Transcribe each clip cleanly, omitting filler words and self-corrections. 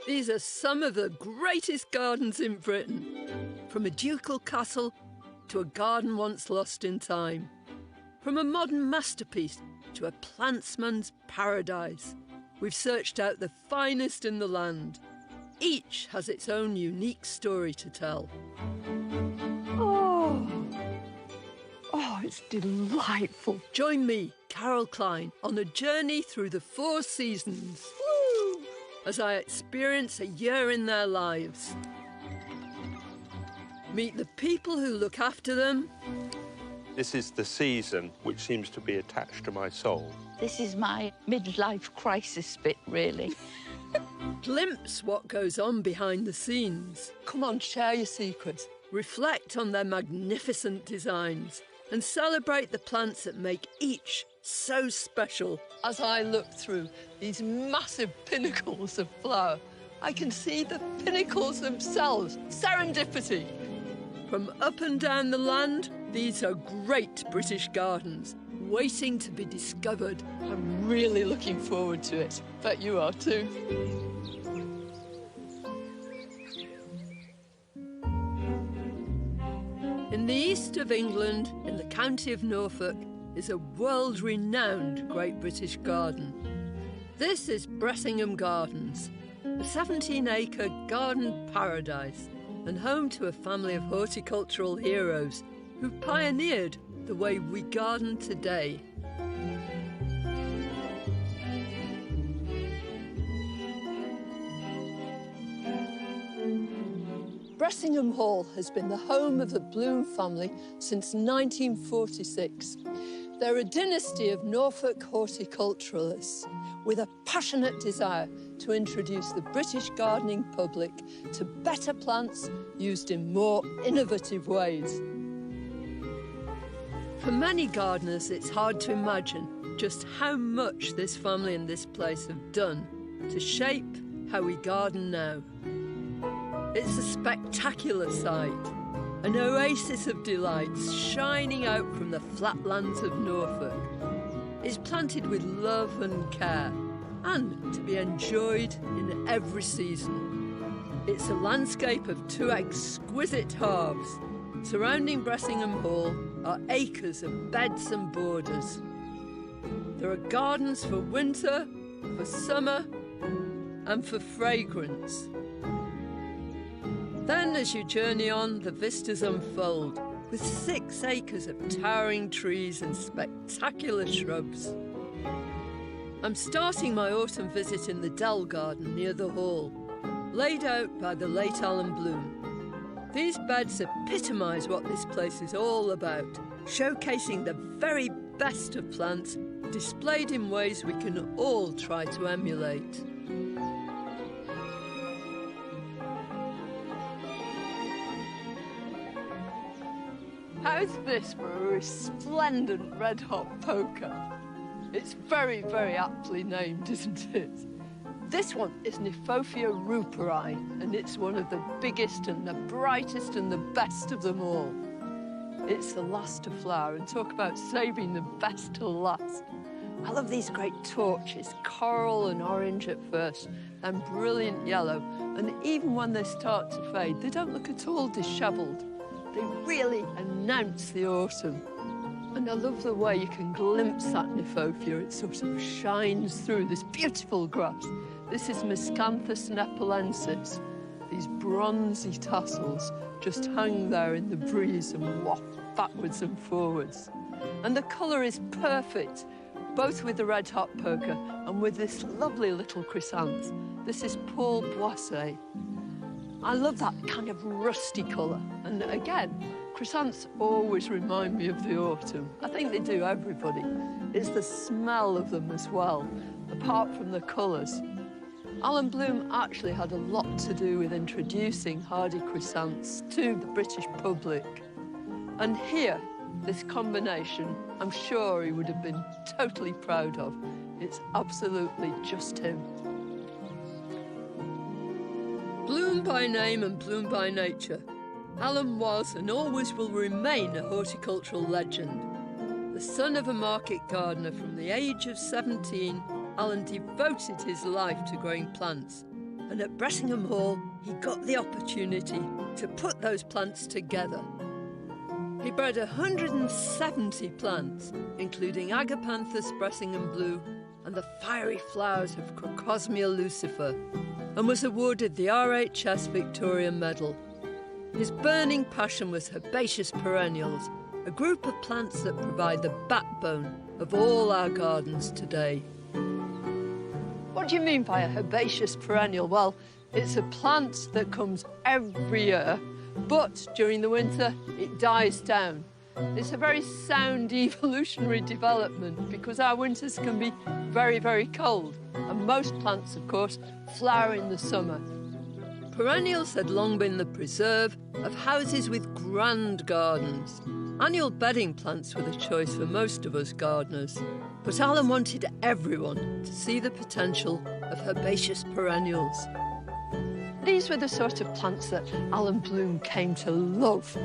These are some of the greatest gardens in Britain. From a ducal castle to a garden once lost in time. From a modern masterpiece to a plantsman's paradise. We've searched out the finest in the land. Each has its own unique story to tell. Oh, it's delightful. Join me, Carol Klein, on a journey through the 4 seasons. Woo! As I experience a year in their lives. Meet the people who look after them. This is the season which seems to be attached to my soul. This is my midlife crisis bit, really. Glimpse what goes on behind the scenes. Come on, share your secrets. Reflect on their magnificent designs and celebrate the plants that make each so special. As I look through these massive pinnacles of flower, I can see the pinnacles themselves. Serendipity. From up and down the land, these are great British gardens, waiting to be discovered. I'm really looking forward to it. Bet you are too. In the east of England, in the county of Norfolk, is a world-renowned Great British Garden. This is Bressingham Gardens, a 17-acre garden paradise and home to a family of horticultural heroes who pioneered the way we garden today. Bressingham Hall has been the home of the Bloom family since 1946. They're a dynasty of Norfolk horticulturalists with a passionate desire to introduce the British gardening public to better plants used in more innovative ways. For many gardeners, it's hard to imagine just how much this family and this place have done to shape how we garden now. It's a spectacular sight, an oasis of delights shining out from the flatlands of Norfolk. It's planted with love and care, and to be enjoyed in every season. It's a landscape of 2 exquisite halves. Surrounding Bressingham Hall are acres of beds and borders. There are gardens for winter, for summer, and for fragrance. Then, as you journey on, the vistas unfold, with 6 acres of towering trees and spectacular shrubs. I'm starting my autumn visit in the Dell Garden near the Hall, laid out by the late Alan Bloom. These beds epitomise what this place is all about, showcasing the very best of plants, displayed in ways we can all try to emulate. How's this for a resplendent red-hot poker? It's very, very aptly named, isn't it? This one is Nefophia ruperi, and it's one of the biggest and the brightest and the best of them all. It's the last to flower, and talk about saving the best till last. I love these great torches, coral and orange at first, and brilliant yellow, and even when they start to fade, they don't look at all dishevelled. They really announce the autumn. And I love the way you can glimpse that Nefophia. It sort of shines through this beautiful grass. This is Miscanthus nepalensis. These bronzy tassels just hang there in the breeze and waft backwards and forwards. And the colour is perfect, both with the red hot poker and with this lovely little chrysanth. This is Paul Boisset. I love that kind of rusty colour. And again, chrysanths always remind me of the autumn. I think they do, everybody. It's the smell of them as well, apart from the colours. Alan Bloom actually had a lot to do with introducing hardy chrysanths to the British public. And here, this combination, I'm sure he would have been totally proud of. It's absolutely just him. Bloom by name and bloom by nature, Alan was and always will remain a horticultural legend. The son of a market gardener from the age of 17, Alan devoted his life to growing plants, and at Bressingham Hall he got the opportunity to put those plants together. He bred 170 plants, including Agapanthus Bressingham Blue and the fiery flowers of Crocosmia lucifer, and was awarded the RHS Victoria Medal. His burning passion was herbaceous perennials, a group of plants that provide the backbone of all our gardens today. What do you mean by a herbaceous perennial? Well, it's a plant that comes every year, but during the winter it dies down. It's a very sound evolutionary development because our winters can be very, very cold, and most plants, of course, flower in the summer. Perennials had long been the preserve of houses with grand gardens. Annual bedding plants were the choice for most of us gardeners, but Alan wanted everyone to see the potential of herbaceous perennials. These were the sort of plants that Alan Bloom came to love.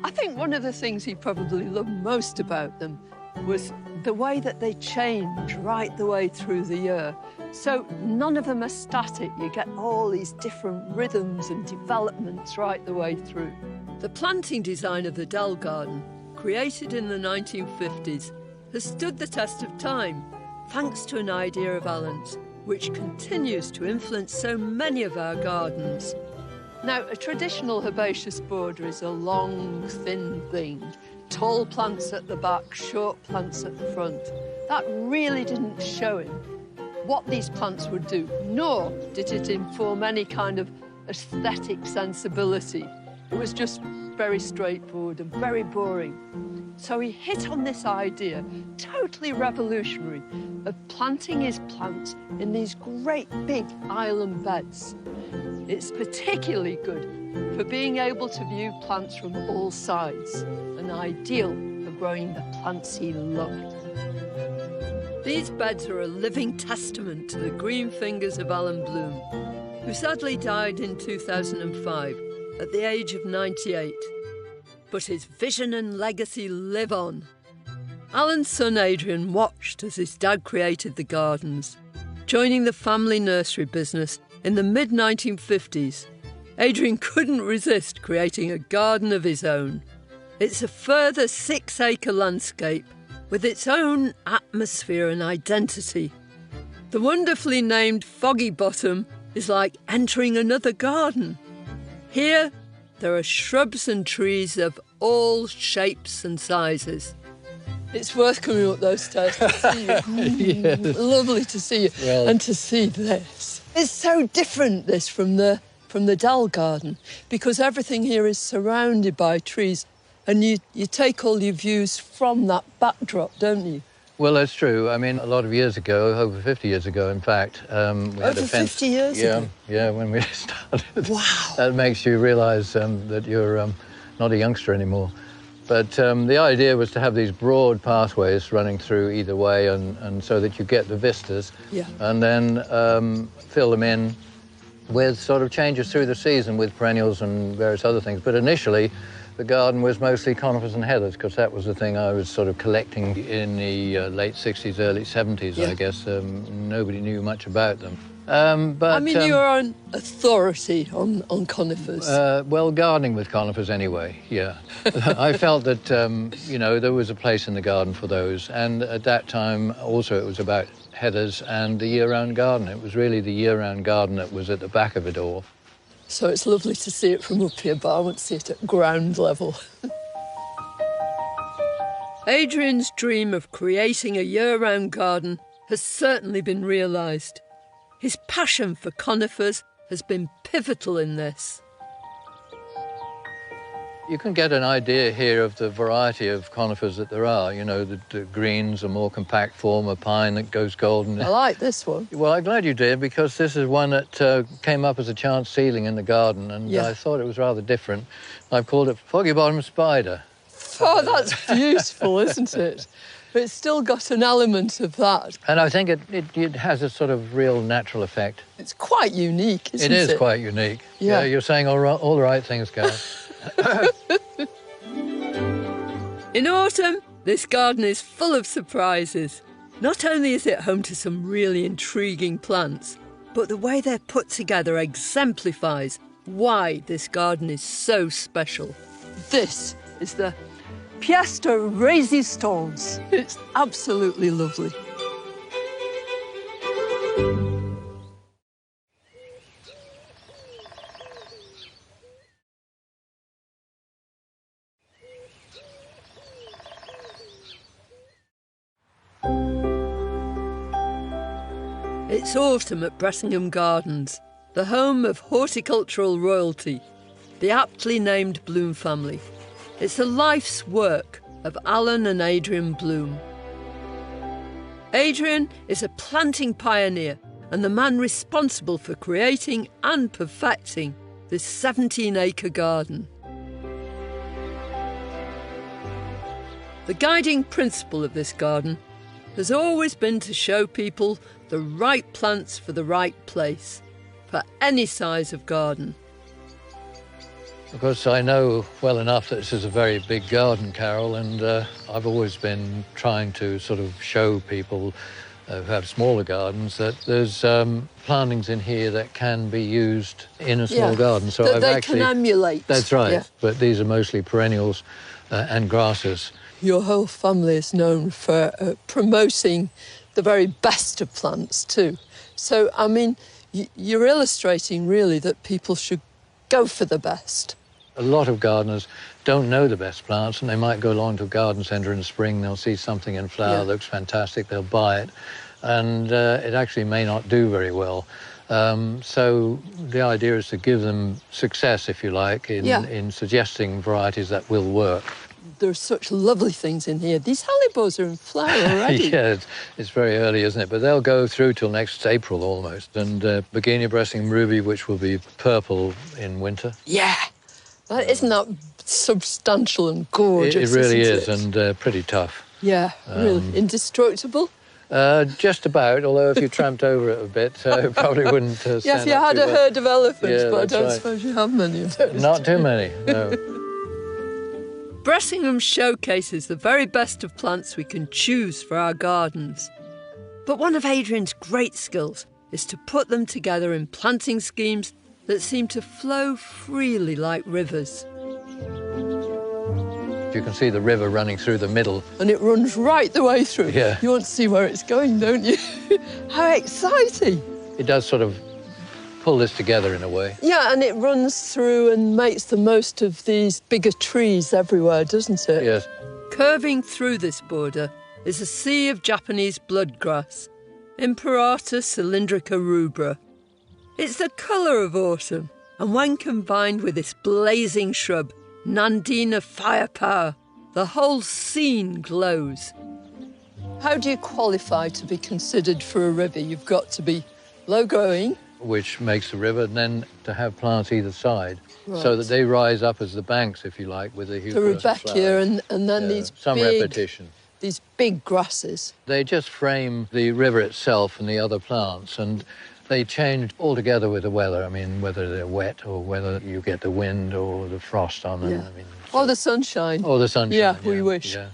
I think one of the things he probably loved most about them was the way that they change right the way through the year. So none of them are static. You get all these different rhythms and developments right the way through. The planting design of the Dell Garden, created in the 1950s, has stood the test of time, thanks to an idea of Alan's, which continues to influence so many of our gardens. Now, a traditional herbaceous border is a long, thin thing. Tall plants at the back, short plants at the front. That really didn't show him what these plants would do, nor did it inform any kind of aesthetic sensibility. It was just very straightforward and very boring. So he hit on this idea, totally revolutionary, of planting his plants in these great big island beds. It's particularly good for being able to view plants from all sides, and ideal for growing the plants he loved. These beds are a living testament to the green fingers of Alan Bloom, who sadly died in 2005 at the age of 98. But his vision and legacy live on. Alan's son Adrian watched as his dad created the gardens. Joining the family nursery business in the mid-1950s, Adrian couldn't resist creating a garden of his own. It's a further 6-acre landscape with its own atmosphere and identity. The wonderfully named Foggy Bottom is like entering another garden. Here, there are shrubs and trees of all shapes and sizes. It's worth coming up those stairs to see you. Yes. Lovely to see you. Well, and to see this. It's so different, this, from the Dell Garden, because everything here is surrounded by trees, and you take all your views from that backdrop, don't you? well, that's true. I mean, a lot of years ago, over 50 years ago, in fact, we had a fence. 50 years ago? Yeah, when we started. Wow. That makes you realise that you're not a youngster anymore. But the idea was to have these broad pathways running through either way, and so that you get the vistas, Yeah. and then fill them in with sort of changes through the season with perennials and various other things. But initially, the garden was mostly conifers and heathers, because that was the thing I was sort of collecting in the late 60s, early 70s, Yeah. I guess. Nobody knew much about them. But I mean, you're an authority on conifers. well, gardening with conifers anyway, yeah. I felt that, you know, there was a place in the garden for those. And at that time, also, it was about heathers and the year-round garden. It was really the year-round garden that was at the back of it all. So it's lovely to see it from up here, but I want to see it at ground level. Adrian's dream of creating a year-round garden has certainly been realised. His passion for conifers has been pivotal in this. You can get an idea here of the variety of conifers that there are. You know, the greens, a more compact form, a pine that goes golden. I like this one. Well, I'm glad you did, because this is one that came up as a chance seedling in the garden, and Yeah. I thought it was rather different. I've called it Foggy Bottom Spider. Oh, that's beautiful, isn't it? But it's still got an element of that. And I think it has a sort of real natural effect. It's quite unique, isn't it? It is quite unique. Yeah. You're saying all the right things, Gareth. In autumn, this garden is full of surprises. Not only is it home to some really intriguing plants, but the way they're put together exemplifies why this garden is so special. This is the pièce de résistance. It's absolutely lovely. It's autumn at Bressingham Gardens, the home of horticultural royalty, the aptly named Bloom family. It's the life's work of Alan and Adrian Bloom. Adrian is a planting pioneer and the man responsible for creating and perfecting this 17-acre garden. The guiding principle of this garden has always been to show people the right plants for the right place, for any size of garden. Of course, I know well enough that this is a very big garden, Carol, and I've always been trying to sort of show people who have smaller gardens that there's plantings in here that can be used in a small garden. So that they can emulate. That's right, yeah. But these are mostly perennials and grasses. Your whole family is known for promoting the very best of plants too. So, I mean, you're illustrating really that people should go for the best. A lot of gardeners don't know the best plants, and they might go along to a garden centre in the spring, they'll see something in flower, looks fantastic, they'll buy it, and it actually may not do very well. So the idea is to give them success, if you like, in suggesting varieties that will work. There's such lovely things in here. These hellebores are in flower already. Yeah, it's very early, isn't it? But they'll go through till next April almost. And Begonia Bressingham Ruby, which will be purple in winter. Yeah. Isn't that substantial and gorgeous? It really is, isn't it? and pretty tough. Yeah, really. Indestructible? Just about, although if you tramped over it a bit, it probably wouldn't stand Yes, you up had too a well. herd of elephants, Yeah, but I that's don't right. suppose you have many of those. Not too many, no. Bressingham showcases the very best of plants we can choose for our gardens. But one of Adrian's great skills is to put them together in planting schemes that seem to flow freely like rivers. You can see the river running through the middle. And it runs right the way through. Yeah. You want to see where it's going, don't you? How exciting. It does sort of pull this together in a way. Yeah, and it runs through and makes the most of these bigger trees everywhere, doesn't it? Yes. Curving through this border is a sea of Japanese bloodgrass, Imperator cylindrica rubra. It's the colour of autumn, and when combined with this blazing shrub, Nandina firepower, the whole scene glows. How do you qualify to be considered for a river? You've got to be low-growing. Which makes the river, and then to have plants either side, so that they rise up as the banks, if you like, with the The heuchera Rudbeckia and then these some big, repetition. these big grasses. They just frame the river itself and the other plants, and they change altogether with the weather. I mean, whether they're wet or whether you get the wind or the frost on them. Yeah. I mean, Or the sunshine. or the sunshine. Yeah, we wish. Yeah.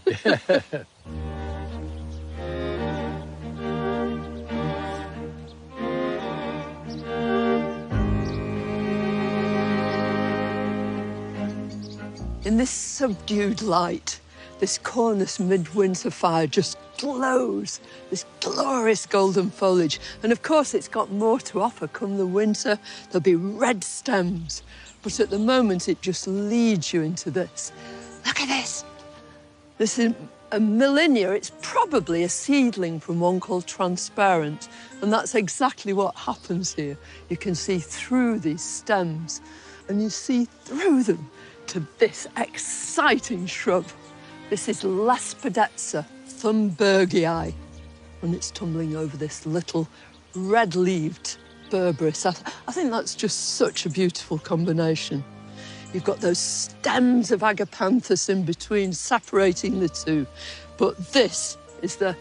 In this subdued light, this cornice midwinter fire just glows, this glorious golden foliage. And of course, it's got more to offer. Come the winter, there'll be red stems. But at the moment, it just leads you into this. Look at this. This is a millennia. It's probably a seedling from one called Transparent. And that's exactly what happens here. You can see through these stems, and you see through them to this exciting shrub. This is Lespedeza thunbergii, and it's tumbling over this little red-leaved berberis. I think that's just such a beautiful combination. You've got those stems of agapanthus in between, separating the two. But this is the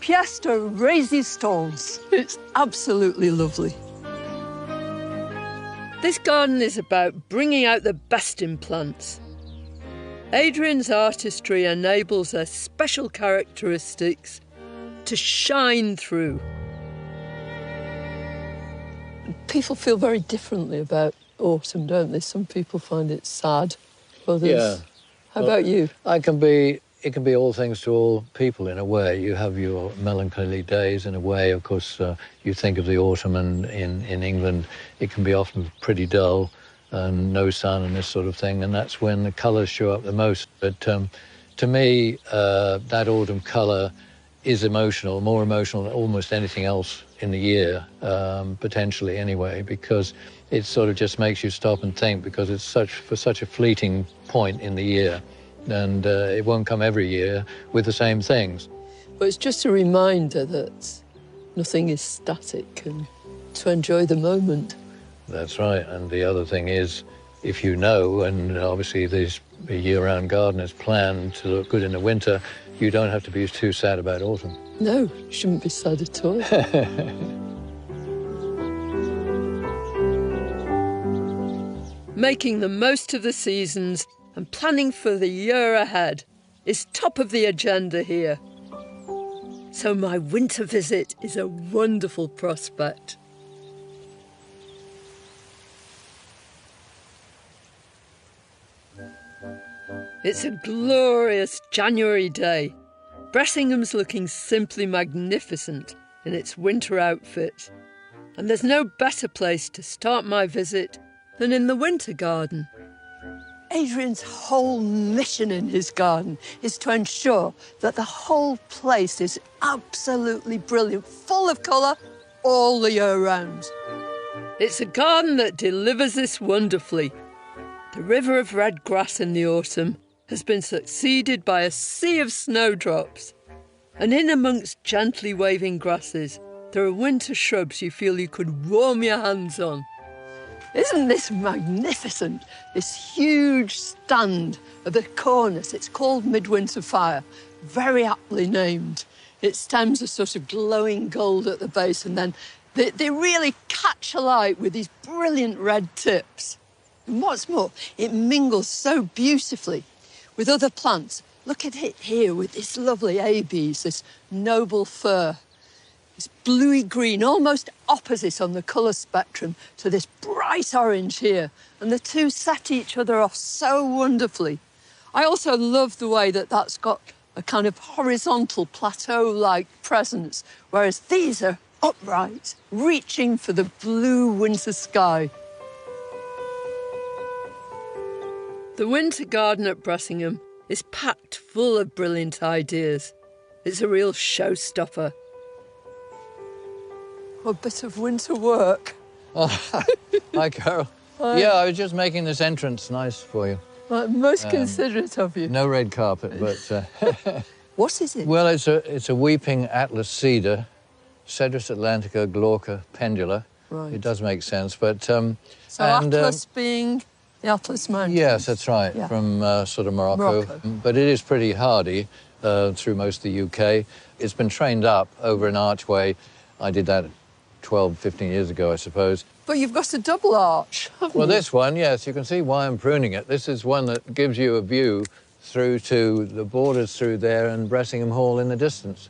pièce de résistance. It's absolutely lovely. This garden is about bringing out the best in plants. Adrian's artistry enables their special characteristics to shine through. People feel very differently about autumn, don't they? Some people find it sad, others... Yeah. How about you? It can be all things to all people in a way. You have your melancholy days in a way. Of course, you think of the autumn, and in England, it can be often pretty dull and no sun and this sort of thing, and that's when the colours show up the most. But to me, that autumn colour is emotional, more emotional than almost anything else in the year, potentially anyway, because it sort of just makes you stop and think, because it's such a fleeting point in the year. And it won't come every year with the same things. But it's just a reminder that nothing is static and to enjoy the moment. That's right. And the other thing is, if you know, and obviously this year-round garden is planned to look good in the winter, you don't have to be too sad about autumn. No, you shouldn't be sad at all. Making the most of the seasons and planning for the year ahead is top of the agenda here. So my winter visit is a wonderful prospect. It's a glorious January day. Bressingham's looking simply magnificent in its winter outfit. And there's no better place to start my visit than in the winter garden. Adrian's whole mission in his garden is to ensure that the whole place is absolutely brilliant, full of colour all the year round. It's a garden that delivers this wonderfully. The river of red grass in the autumn has been succeeded by a sea of snowdrops. And in amongst gently waving grasses, there are winter shrubs you feel you could warm your hands on. Isn't this magnificent? This huge stand at the corners. It's called Midwinter Fire, very aptly named. Its stems are sort of glowing gold at the base, and then they really catch alight with these brilliant red tips. And what's more, it mingles so beautifully with other plants. Look at it here with this lovely abies, this noble fir. It's bluey green, almost opposite on the colour spectrum to this bright orange here. And the two set each other off so wonderfully. I also love the way that that's got a kind of horizontal plateau-like presence, whereas these are upright, reaching for the blue winter sky. The winter garden at Bressingham is packed full of brilliant ideas. It's a real showstopper. A bit of winter work. Oh, hi, Carol. Hi. Yeah, I was just making this entrance nice for you. Most considerate of you. No red carpet, but... What is it? Well, it's a weeping Atlas cedar, Cedrus atlantica glauca pendula. Right. It does make sense, but... So Atlas being the Atlas Mountains? Yes, that's right, yeah. From sort of Morocco. But it is pretty hardy through most of the UK. It's been trained up over an archway. I did that 12, 15 years ago, I suppose. But you've got a double arch, haven't Well, you? this one, yes, you can see why I'm pruning it. This is one that gives you a view through to the borders through there and Bressingham Hall in the distance.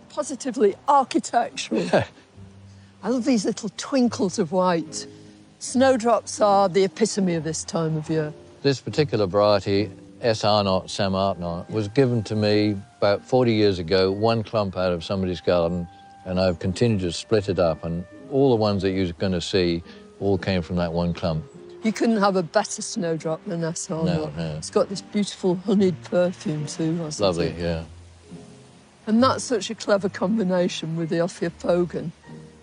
Positively architectural. I love these little twinkles of white. Snowdrops are the epitome of this time of year. This particular variety, S. Arnott, Sam Arnott, was given to me about 40 years ago, one clump out of somebody's garden, and I've continued to split it up, and all the ones that you're going to see all came from that one clump. You couldn't have a better snowdrop than S. Arnott. No. It's got this beautiful honeyed perfume too, hasn't Lovely, it? yeah. And that's such a clever combination with the Ophiopogon.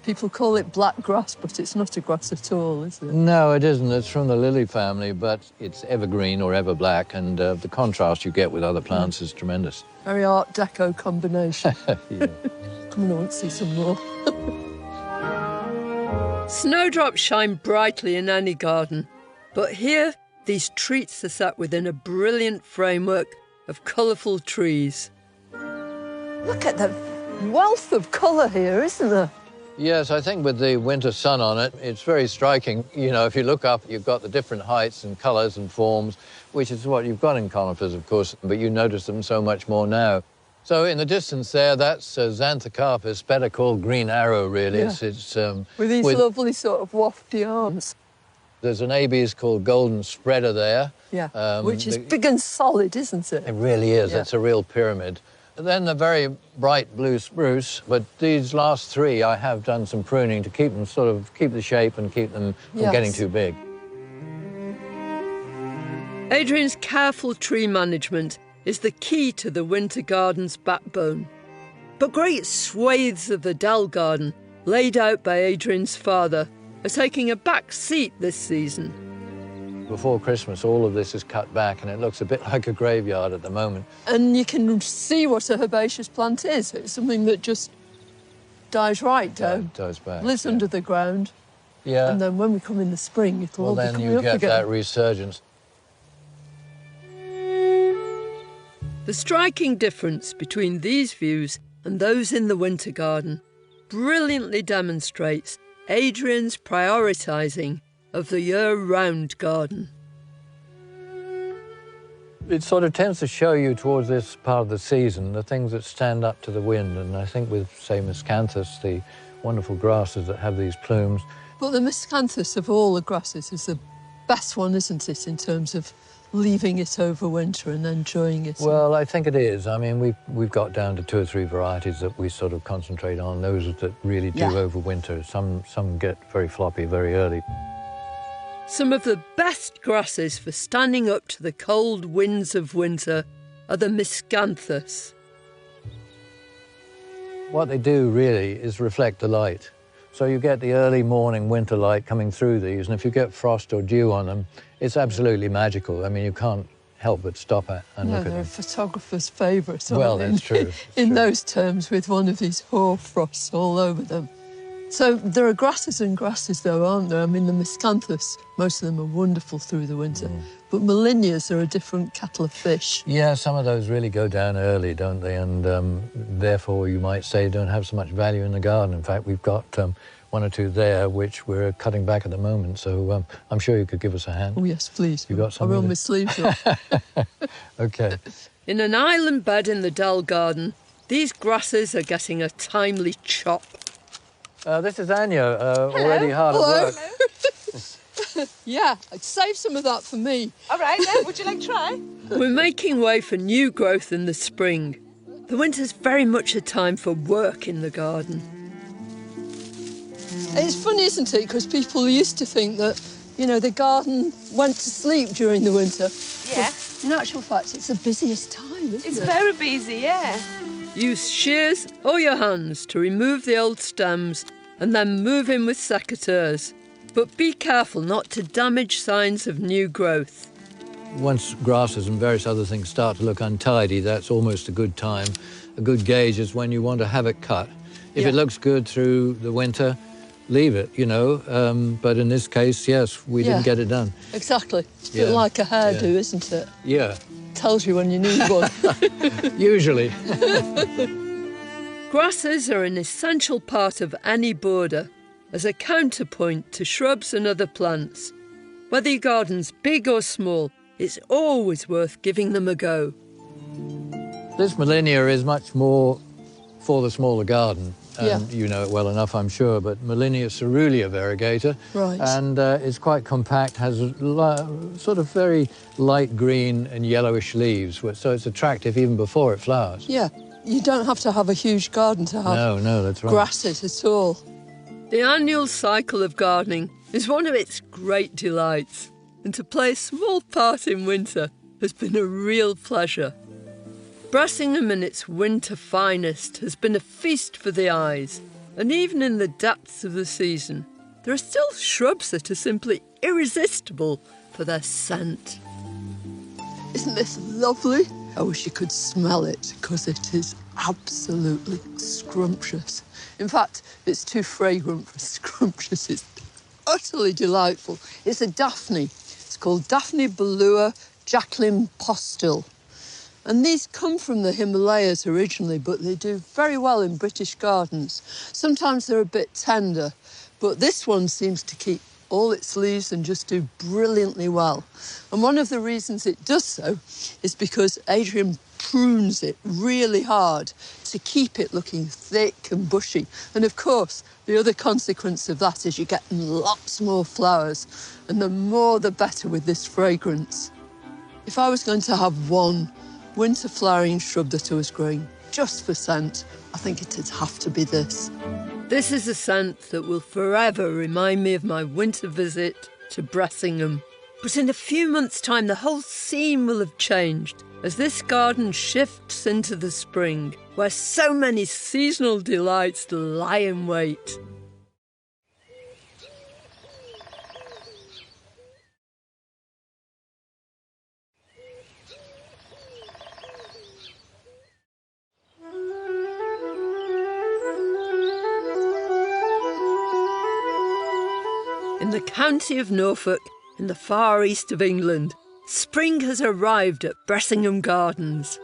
People call it black grass, but it's not a grass at all, is it? No, it isn't. It's from the lily family, but it's evergreen or ever black, and the contrast you get with other plants is tremendous. Very Art Deco combination. Yeah. Come on, I want to see some more. Snowdrops shine brightly in any garden, but here these treats are set within a brilliant framework of colourful trees. Look at the wealth of colour here, isn't there? Yes, I think with the winter sun on it, it's very striking. You know, if you look up, you've got the different heights and colours and forms, which is what you've got in conifers, of course, but you notice them so much more now. So in the distance there, that's Xanthocarpus, better called green arrow, really. Yeah. It's with these lovely sort of wafty arms. There's an abies called golden spreader there. Yeah, which is big and solid, isn't it? It really is. Yeah. It's a real pyramid. And then the very bright blue spruce, but these last three I have done some pruning to keep them keep the shape and keep them from getting too big. Adrian's careful tree management is the key to the winter garden's backbone. But great swathes of the dell garden, laid out by Adrian's father, are taking a back seat this season. Before Christmas, all of this is cut back and it looks a bit like a graveyard at the moment. And you can see what a herbaceous plant is. It's something that just dies right down. Dies back. Lives under the ground. Yeah. And then when we come in the spring, it'll all be then coming you up get again. that resurgence. The striking difference between these views and those in the winter garden brilliantly demonstrates Adrian's prioritising of the year-round garden. It sort of tends to show you towards this part of the season the things that stand up to the wind, and I think with, say, miscanthus, the wonderful grasses that have these plumes. But the miscanthus of all the grasses is the best one, isn't it, in terms of leaving it over winter and enjoying it? Well, I think it is. I mean, we've got down to 2 or 3 varieties that we sort of concentrate on, those that really do overwinter. Some get very floppy very early. Some of the best grasses for standing up to the cold winds of winter are the miscanthus. What they do really is reflect the light. So you get the early morning winter light coming through these, and if you get frost or dew on them, it's absolutely magical. I mean, you can't help but stop and look at them. They're a photographer's favourite. Well, that's true. In those terms, with one of these hoar frosts all over them. So there are grasses and grasses, though, aren't there? I mean, the miscanthus, most of them are wonderful through the winter. But Molinias are a different kettle of fish. Yeah, some of those really go down early, don't they? And therefore, you might say, don't have so much value in the garden. In fact, we've got 1 or 2 there, which we're cutting back at the moment. So I'm sure you could give us a hand. Oh, yes, please. You got some? I roll my sleeves up. OK. In an island bed in the Dell garden, these grasses are getting a timely chop. This is Anya, already hard at work. Yeah, I'd save some of that for me. All right, then. Would you like to try? We're making way for new growth in the spring. The winter's very much a time for work in the garden. It's funny, isn't it? Because people used to think that, you know, the garden went to sleep during the winter. Yeah. But in actual fact, it's the busiest time, isn't It's it? very busy, yeah. Use shears or your hands to remove the old stems and then move in with secateurs. But be careful not to damage signs of new growth. Once grasses and various other things start to look untidy, that's almost a good time. A good gauge is when you want to have it cut. If it looks good through the winter, leave it, you know. But in this case, yes, we didn't get it done. Exactly. It's a bit like a hairdo, isn't it? Yeah. Tells you when you need one. Usually. Grasses are an essential part of any border as a counterpoint to shrubs and other plants. Whether your garden's big or small, it's always worth giving them a go. This Molinia is much more for the smaller garden. And you know it well enough, I'm sure, but Molinia cerulean variegator. Right. And it's quite compact, has sort of very light green and yellowish leaves, so it's attractive even before it flowers. Yeah, you don't have to have a huge garden to have No, that's right. grasses at all. The annual cycle of gardening is one of its great delights, and to play a small part in winter has been a real pleasure. Bressingham in its winter finest has been a feast for the eyes, and even in the depths of the season, there are still shrubs that are simply irresistible for their scent. Isn't this lovely? I wish you could smell it, because it is absolutely scrumptious. In fact, it's too fragrant for scrumptious. It's utterly delightful. It's a Daphne. It's called Daphne Balua Jacqueline Postil. And these come from the Himalayas originally, but they do very well in British gardens. Sometimes they're a bit tender, but this one seems to keep all its leaves and just do brilliantly well. And one of the reasons it does so is because Adrian prunes it really hard to keep it looking thick and bushy. And of course, the other consequence of that is you get lots more flowers, and the more the better with this fragrance. If I was going to have one winter flowering shrub that I was growing just for scent, I think it'd have to be this. This is a scent that will forever remind me of my winter visit to Bressingham. But in a few months' time, the whole scene will have changed as this garden shifts into the spring, where so many seasonal delights lie in wait. In the county of Norfolk, in the far east of England, spring has arrived at Bressingham Gardens.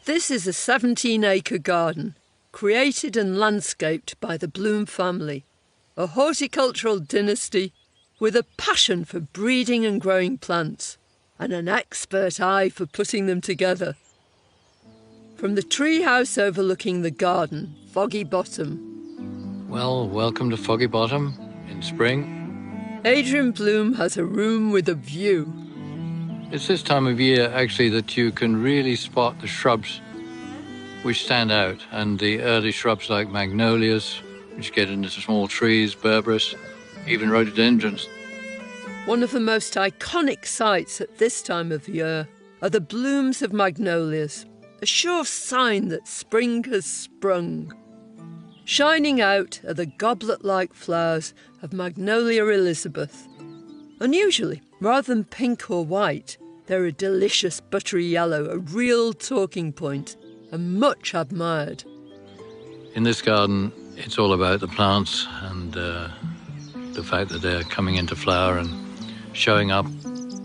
This is a 17-acre garden, created and landscaped by the Bloom family, a horticultural dynasty with a passion for breeding and growing plants, and an expert eye for putting them together. From the tree house overlooking the garden, Foggy Bottom. Well, welcome to Foggy Bottom in spring. Adrian Bloom has a room with a view. It's this time of year, actually, that you can really spot the shrubs which stand out, and the early shrubs like magnolias, which get into small trees, berberis, even rhododendrons. One of the most iconic sights at this time of year are the blooms of magnolias, a sure sign that spring has sprung. Shining out are the goblet-like flowers of Magnolia Elizabeth. Unusually, rather than pink or white, they're a delicious buttery yellow, a real talking point, and much admired. In this garden, it's all about the plants and the fact that they're coming into flower and showing up.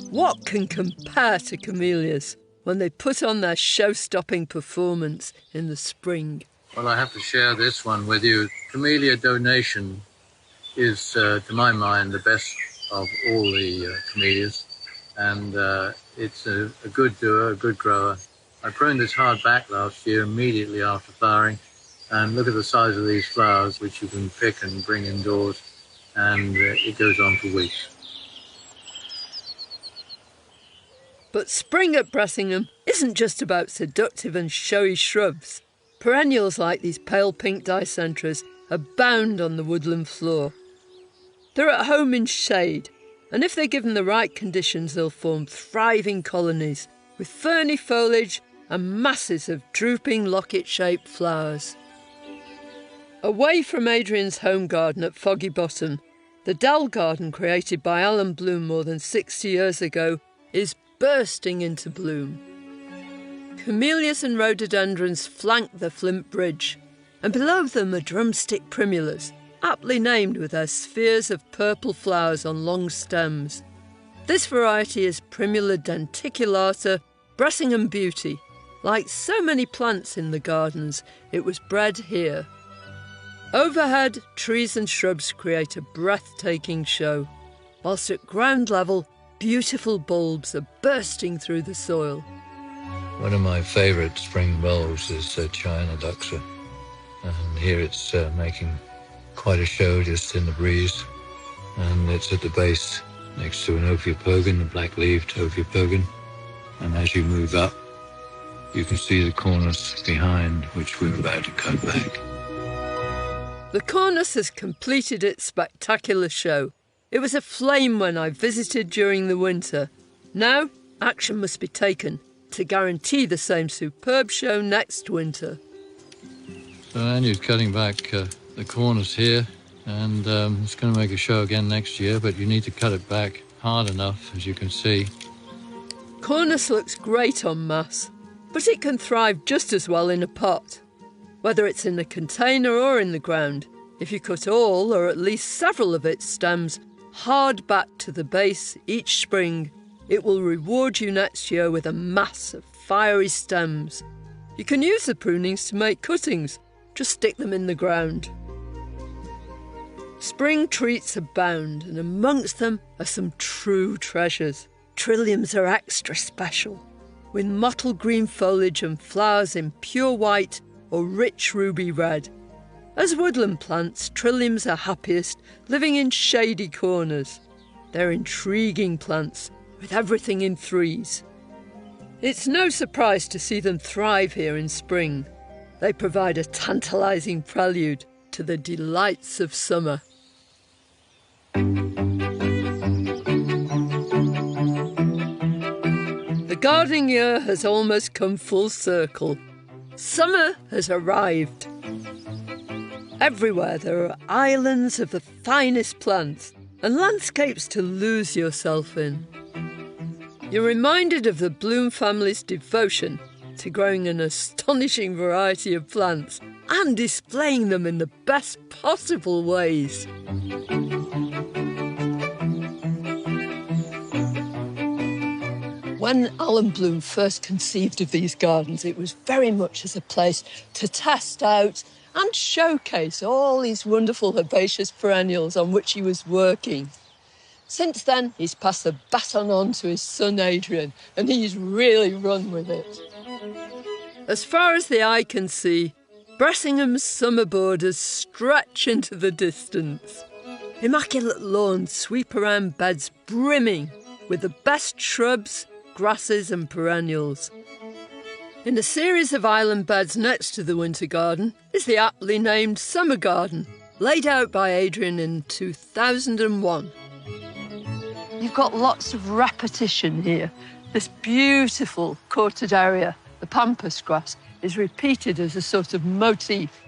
What can compare to camellias when they put on their show-stopping performance in the spring? Well, I have to share this one with you. Camellia Donation is, to my mind, the best of all the camellias. And it's a good doer, a good grower. I pruned this hard back last year immediately after flowering. And look at the size of these flowers, which you can pick and bring indoors. And it goes on for weeks. But spring at Bressingham isn't just about seductive and showy shrubs. Perennials like these pale pink dicentras abound on the woodland floor. They're at home in shade, and if they're given the right conditions, they'll form thriving colonies with ferny foliage and masses of drooping locket-shaped flowers. Away from Adrian's home garden at Foggy Bottom, the Dell garden created by Alan Bloom more than 60 years ago is bursting into bloom. Camellias and rhododendrons flank the Flint Bridge, and below them are drumstick primulas, aptly named with their spheres of purple flowers on long stems. This variety is Primula denticulata, Bressingham Beauty. Like so many plants in the gardens, it was bred here. Overhead, trees and shrubs create a breathtaking show, whilst at ground level, beautiful bulbs are bursting through the soil. One of my favourite spring bulbs is China Duxa, and here it's making quite a show just in the breeze, and it's at the base next to an Ophiopogon, a black-leaved Ophiopogon, and as you move up you can see the cornice behind, which we're about to cut back. The cornice has completed its spectacular show. It was aflame when I visited during the winter. Now action must be taken to guarantee the same superb show next winter. So Andy's cutting back the cornice here, and it's going to make a show again next year, but you need to cut it back hard enough, as you can see. Cornice looks great en masse, but it can thrive just as well in a pot. Whether it's in a container or in the ground, if you cut all or at least several of its stems hard back to the base each spring, it will reward you next year with a mass of fiery stems. You can use the prunings to make cuttings, just stick them in the ground. Spring treats abound, and amongst them are some true treasures. Trilliums are extra special, with mottled green foliage and flowers in pure white or rich ruby red. As woodland plants, trilliums are happiest living in shady corners. They're intriguing plants with everything in threes. It's no surprise to see them thrive here in spring. They provide a tantalising prelude to the delights of summer. The gardening year has almost come full circle. Summer has arrived. Everywhere there are islands of the finest plants and landscapes to lose yourself in. You're reminded of the Bloom family's devotion to growing an astonishing variety of plants and displaying them in the best possible ways. When Alan Bloom first conceived of these gardens, it was very much as a place to test out and showcase all these wonderful herbaceous perennials on which he was working. Since then, he's passed the baton on to his son Adrian, and he's really run with it. As far as the eye can see, Bressingham's summer borders stretch into the distance. Immaculate lawns sweep around beds brimming with the best shrubs, grasses and perennials. In a series of island beds next to the winter garden is the aptly named summer garden, laid out by Adrian in 2001. You've got lots of repetition here. This beautiful courted area, the pampas grass, is repeated as a sort of motif.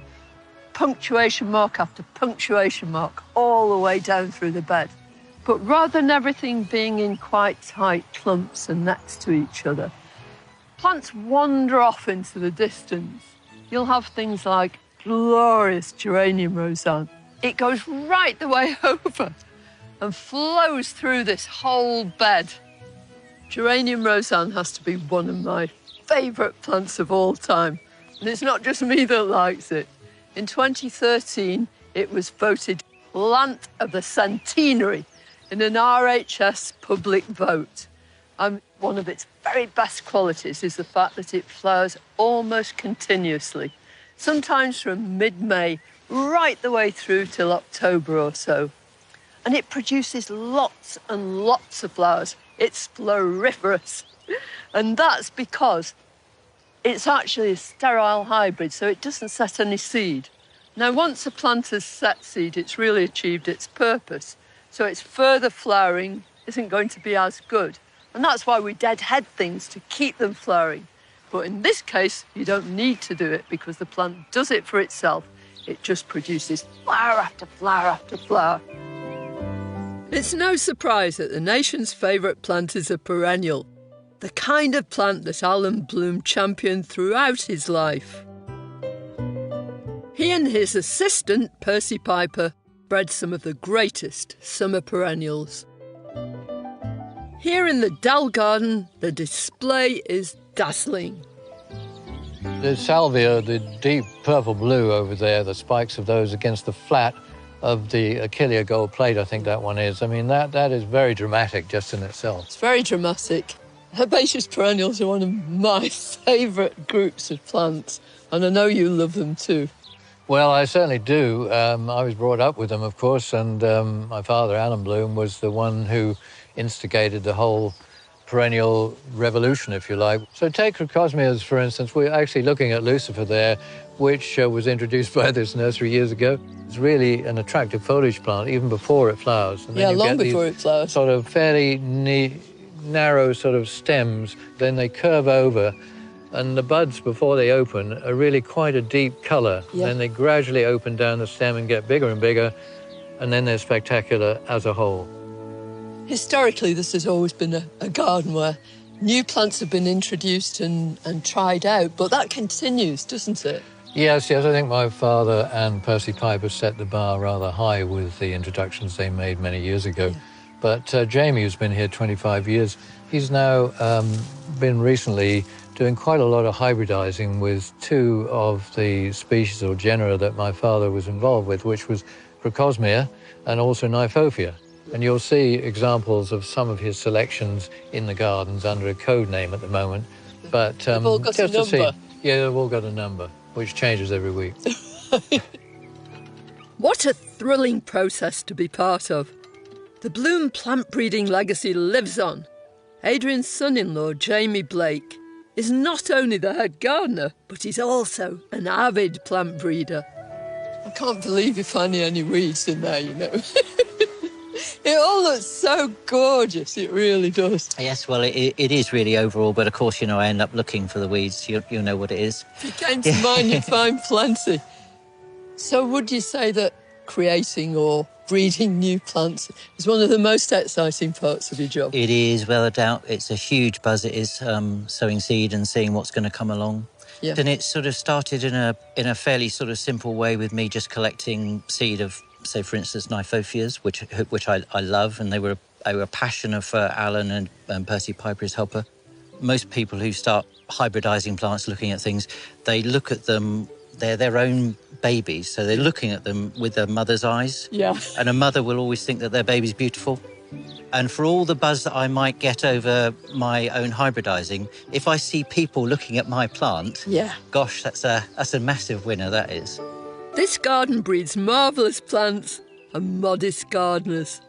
Punctuation mark after punctuation mark, all the way down through the bed. But rather than everything being in quite tight clumps and next to each other, plants wander off into the distance. You'll have things like glorious geranium roseanne. It goes right the way over and flows through this whole bed. Geranium roseanne has to be one of my favourite plants of all time. And it's not just me that likes it. In 2013, it was voted Plant of the Centenary in an RHS public vote. One of its very best qualities is the fact that it flowers almost continuously, sometimes from mid-May right the way through till October or so. And it produces lots and lots of flowers. It's floriferous. And that's because it's actually a sterile hybrid, so it doesn't set any seed. Now, once a plant has set seed, it's really achieved its purpose. So its further flowering isn't going to be as good. And that's why we deadhead things to keep them flowering. But in this case, you don't need to do it because the plant does it for itself. It just produces flower after flower after flower. It's no surprise that the nation's favourite plant is a perennial, the kind of plant that Alan Bloom championed throughout his life. He and his assistant, Percy Piper, bred some of the greatest summer perennials. Here in the Dell Garden, the display is dazzling. The salvia, the deep purple blue over there, the spikes of those against the flat of the Achillea gold plate, I think that one is. I mean, that is very dramatic just in itself. It's very dramatic. Herbaceous perennials are one of my favourite groups of plants, and I know you love them too. Well, I certainly do. I was brought up with them, of course, and my father, Alan Bloom, was the one who instigated the whole perennial revolution, if you like. So take Crocosmias, for instance. We're actually looking at Lucifer there, which was introduced by this nursery years ago. It's really an attractive foliage plant, even before it flowers. And then long before it flowers. Sort of fairly narrow sort of stems, then they curve over, and the buds, before they open, are really quite a deep colour. Yeah. Then they gradually open down the stem and get bigger and bigger, and then they're spectacular as a whole. Historically, this has always been a garden where new plants have been introduced and tried out, but that continues, doesn't it? Yes, I think my father and Percy Piper set the bar rather high with the introductions they made many years ago. Yeah. But Jamie, who's been here 25 years, he's now been recently doing quite a lot of hybridizing with two of the species or genera that my father was involved with, which was Crocosmia and also Kniphofia. And you'll see examples of some of his selections in the gardens under a code name at the moment. But They've all got just a to see, number. yeah, they've all got a number, which changes every week. What a thrilling process to be part of. The Bloom plant breeding legacy lives on. Adrian's son-in-law, Jamie Blake, is not only the head gardener, but he's also an avid plant breeder. I can't believe you're finding any weeds in there, you know. It all looks so gorgeous, it really does. Yes, well, it is really overall, but of course, you know, I end up looking for the weeds. You know what it is. If you came to mine, you'd find plenty. So would you say that creating or breeding new plants is one of the most exciting parts of your job? It is, without a doubt. It's a huge buzz. It is sowing seed and seeing what's going to come along. Yeah. And it sort of started in a fairly sort of simple way with me just collecting seed of, say, for instance, Kniphophias, which I love, and they were a passion of Alan and Percy Piper, his helper. Most people who start hybridizing plants, looking at things, they look at them, they're their own babies, so they're looking at them with their mother's eyes. Yeah. And a mother will always think that their baby's beautiful. And for all the buzz that I might get over my own hybridizing, if I see people looking at my plant, Yeah. gosh, that's a massive winner, that is. This garden breeds marvellous plants and modest gardeners.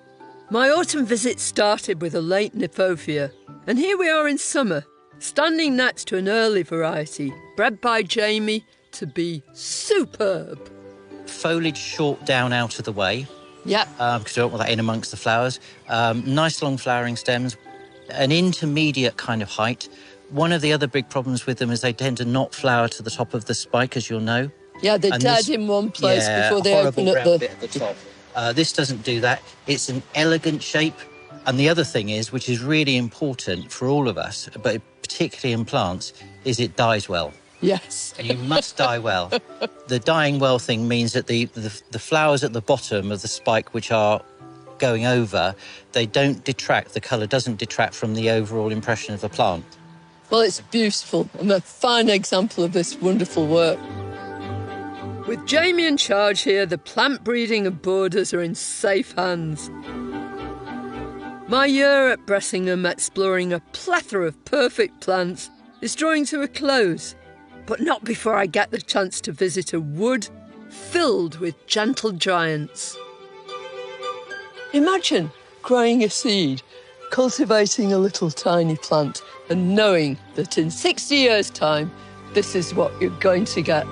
My autumn visit started with a late Kniphofia, and here we are in summer, standing next to an early variety, bred by Jamie to be superb. Foliage short down out of the way, Yeah. because I don't want that in amongst the flowers. Nice long flowering stems, an intermediate kind of height. One of the other big problems with them is they tend to not flower to the top of the spike, as you'll know. Yeah, they're And dead this- in one place Yeah, before they a horrible open at brown the... bit at the top. This doesn't do that. It's an elegant shape. And the other thing is, which is really important for all of us, but particularly in plants, is it dies well. Yes. And you must die well. The dying well thing means that the flowers at the bottom of the spike, which are going over, they don't detract, the colour doesn't detract from the overall impression of the plant. Well, it's beautiful and a fine example of this wonderful work. With Jamie in charge here, the plant breeding and borders are in safe hands. My year at Bressingham exploring a plethora of perfect plants is drawing to a close, but not before I get the chance to visit a wood filled with gentle giants. Imagine growing a seed, cultivating a little tiny plant, and knowing that in 60 years' time, this is what you're going to get.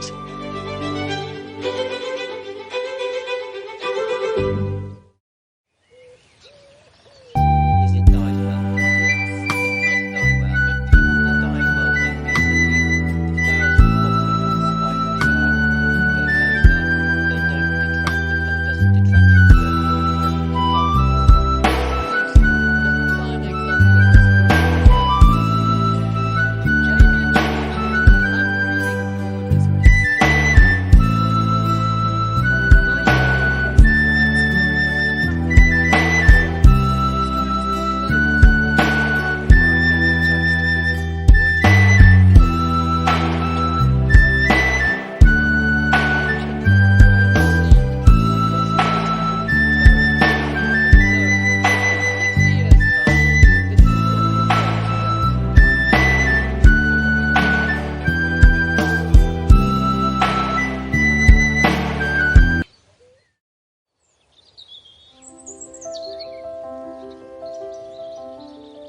Is it dies well? Yes, it must die well. The dying well thing means that the flowers at the bottom of the spike, which are going over, they don't detract, the colour doesn't detract from the overall impression of the plant.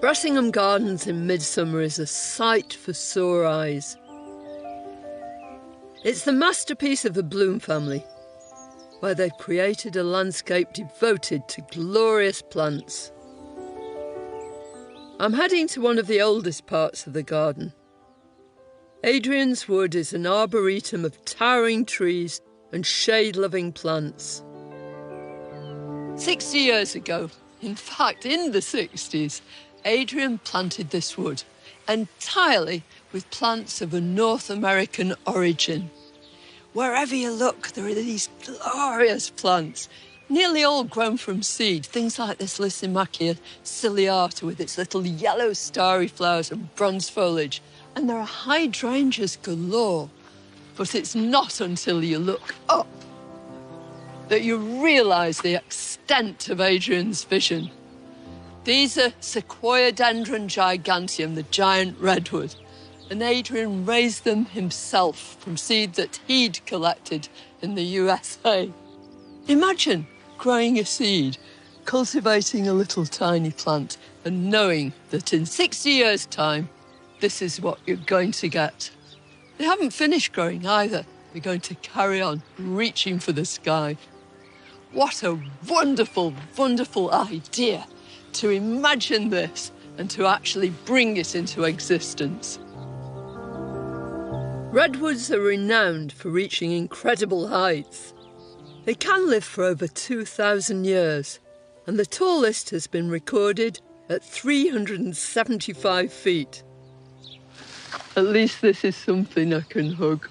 Bressingham Gardens in midsummer is a sight for sore eyes. It's the masterpiece of the Bloom family, where they've created a landscape devoted to glorious plants. I'm heading to one of the oldest parts of the garden. Adrian's Wood is an arboretum of towering trees and shade-loving plants. 60 years ago, in fact in the 60s, Adrian planted this wood entirely with plants of a North American origin. Wherever you look, there are these glorious plants, nearly all grown from seed. Things like this Lysimachia ciliata with its little yellow starry flowers and bronze foliage. And there are hydrangeas galore. But it's not until you look up that you realise the extent of Adrian's vision. These are Sequoiadendron giganteum, the giant redwood, and Adrian raised them himself from seed that he'd collected in the USA. Imagine growing a seed, cultivating a little tiny plant, and knowing that in 60 years' time, this is what you're going to get. They haven't finished growing either. They're going to carry on reaching for the sky. What a wonderful, wonderful idea to imagine this and to actually bring it into existence. Redwoods are renowned for reaching incredible heights. They can live for over 2,000 years, and the tallest has been recorded at 375 feet. At least this is something I can hug.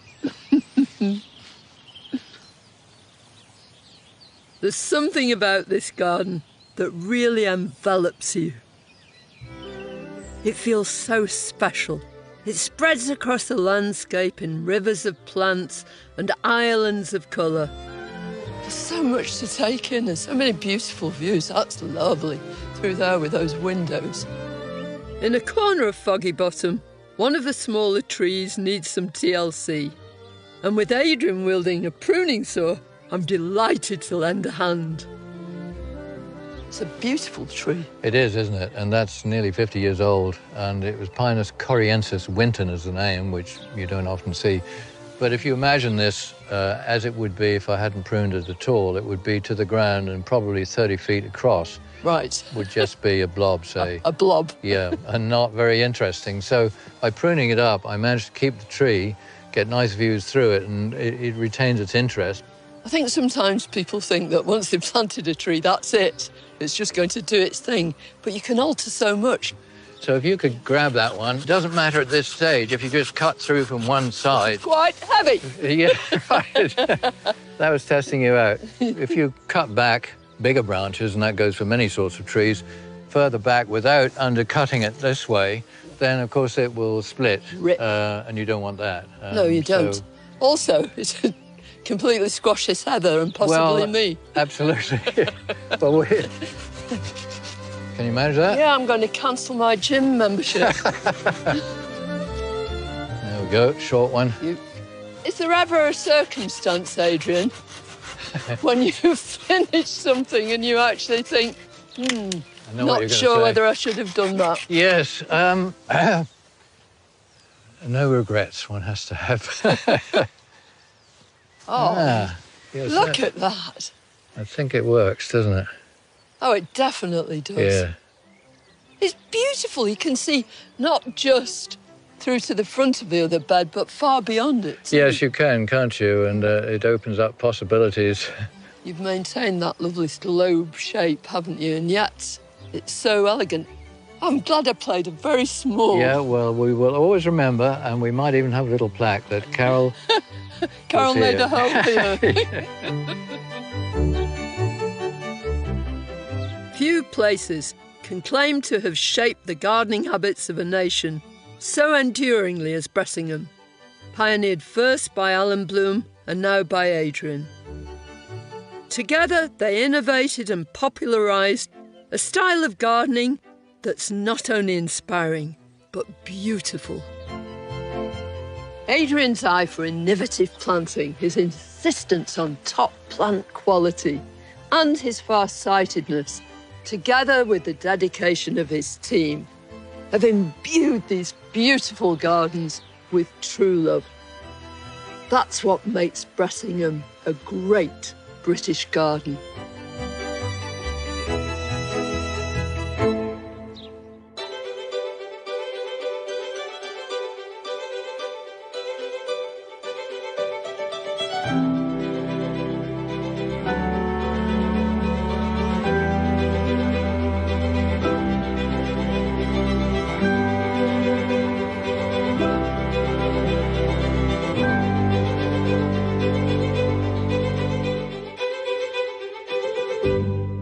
There's something about this garden that really envelops you. It feels so special. It spreads across the landscape in rivers of plants and islands of colour. There's so much to take in and so many beautiful views. That's lovely, through there with those windows. In a corner of Foggy Bottom, one of the smaller trees needs some TLC. And with Adrian wielding a pruning saw, I'm delighted to lend a hand. It's a beautiful tree. It is, isn't it? And that's nearly 50 years old. And it was Pinus coriensis Winton as the name, which you don't often see. But if you imagine this as it would be if I hadn't pruned it at all, it would be to the ground and probably 30 feet across. Right. Would just be a blob, say. A blob. Yeah, and not very interesting. So by pruning it up, I managed to keep the tree, get nice views through it, and it retains its interest. I think sometimes people think that once they've planted a tree, that's it. It's just going to do its thing. But you can alter so much. So if you could grab that one, it doesn't matter at this stage, if you just cut through from one side. Quite heavy. Yeah, right. That was testing you out. If you cut back bigger branches, and that goes for many sorts of trees, further back without undercutting it this way, then of course it will split. Rip. And you don't want that. No, you don't. Also, it's completely squash this heather and possibly me. Absolutely. But can you manage that? Yeah, I'm going to cancel my gym membership. There we go, short one. Is there ever a circumstance, Adrian, when you finish something and you actually think, not sure whether I should have done that? Yes. No regrets one has to have. Yes, look at that. I think it works, doesn't it? Oh, it definitely does. Yeah. It's beautiful. You can see not just through to the front of the other bed, but far beyond it. Yes, you can, can't you? And it opens up possibilities. You've maintained that lovely globe shape, haven't you? And yet, it's so elegant. I'm glad I played a very small... Yeah, well, we will always remember, and we might even have a little plaque that Carol... Carol made a hole here. Few places can claim to have shaped the gardening habits of a nation so enduringly as Bressingham, pioneered first by Alan Bloom and now by Adrian. Together, they innovated and popularised a style of gardening that's not only inspiring, but beautiful. Adrian's eye for innovative planting, his insistence on top plant quality, and his far-sightedness, together with the dedication of his team, have imbued these beautiful gardens with true love. That's what makes Bressingham a great British garden.